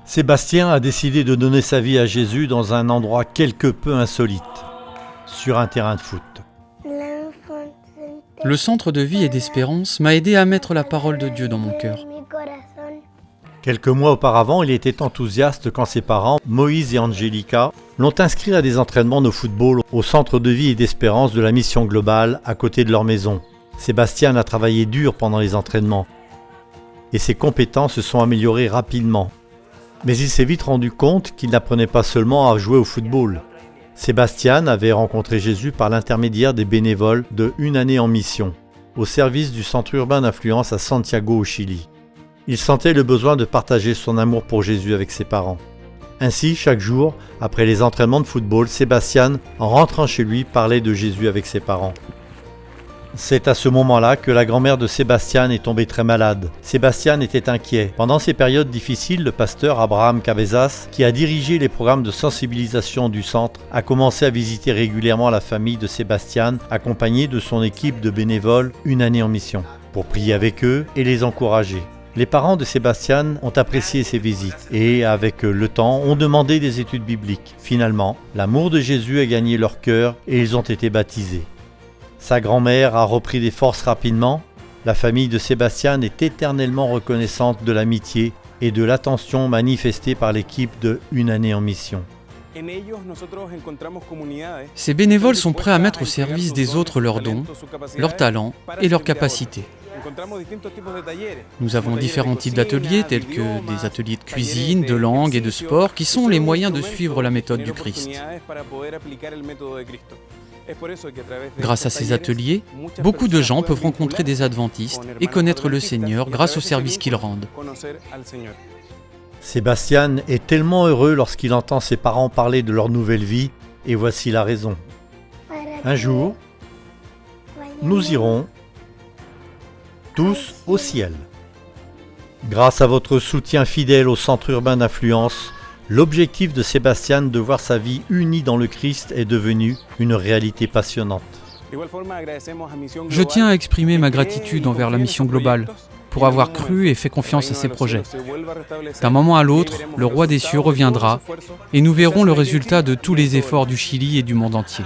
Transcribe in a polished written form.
Sébastien a décidé de donner sa vie à Jésus dans un endroit quelque peu insolite, sur un terrain de foot. Le centre de vie et d'espérance m'a aidé à mettre la parole de Dieu dans mon cœur. Quelques mois auparavant, il était enthousiaste quand ses parents, Moïse et Angelica, l'ont inscrit à des entraînements de football au centre de vie et d'espérance de la mission globale à côté de leur maison. Sébastien a travaillé dur pendant les entraînements et ses compétences se sont améliorées rapidement. Mais il s'est vite rendu compte qu'il n'apprenait pas seulement à jouer au football. Sébastien avait rencontré Jésus par l'intermédiaire des bénévoles de Une année en mission, au service du centre urbain d'influence à Santiago au Chili. Il sentait le besoin de partager son amour pour Jésus avec ses parents. Ainsi, chaque jour, après les entraînements de football, Sébastien, en rentrant chez lui, parlait de Jésus avec ses parents. C'est à ce moment-là que la grand-mère de Sébastien est tombée très malade. Sébastien était inquiet. Pendant ces périodes difficiles, le pasteur Abraham Cabezas, qui a dirigé les programmes de sensibilisation du centre, a commencé à visiter régulièrement la famille de Sébastien, accompagné de son équipe de bénévoles Une année en mission, pour prier avec eux et les encourager. Les parents de Sébastien ont apprécié ces visites et, avec le temps, ont demandé des études bibliques. Finalement, l'amour de Jésus a gagné leur cœur et ils ont été baptisés. Sa grand-mère a repris des forces rapidement. La famille de Sébastien est éternellement reconnaissante de l'amitié et de l'attention manifestée par l'équipe de Une année en mission. Ces bénévoles sont prêts à mettre au service des autres leurs dons, leurs talents et leurs capacités. Nous avons différents types d'ateliers, tels que des ateliers de cuisine, de langue et de sport, qui sont les moyens de suivre la méthode du Christ. Grâce à ces ateliers, beaucoup de gens peuvent rencontrer des adventistes et connaître le Seigneur grâce au service qu'ils rendent. Sébastien est tellement heureux lorsqu'il entend ses parents parler de leur nouvelle vie, et voici la raison. Un jour, nous irons tous au ciel. Grâce à votre soutien fidèle au centre urbain d'influence, l'objectif de Sébastien de voir sa vie unie dans le Christ est devenu une réalité passionnante. Je tiens à exprimer ma gratitude envers la mission globale pour avoir cru et fait confiance à ces projets. D'un moment à l'autre, le roi des cieux reviendra et nous verrons le résultat de tous les efforts du Chili et du monde entier.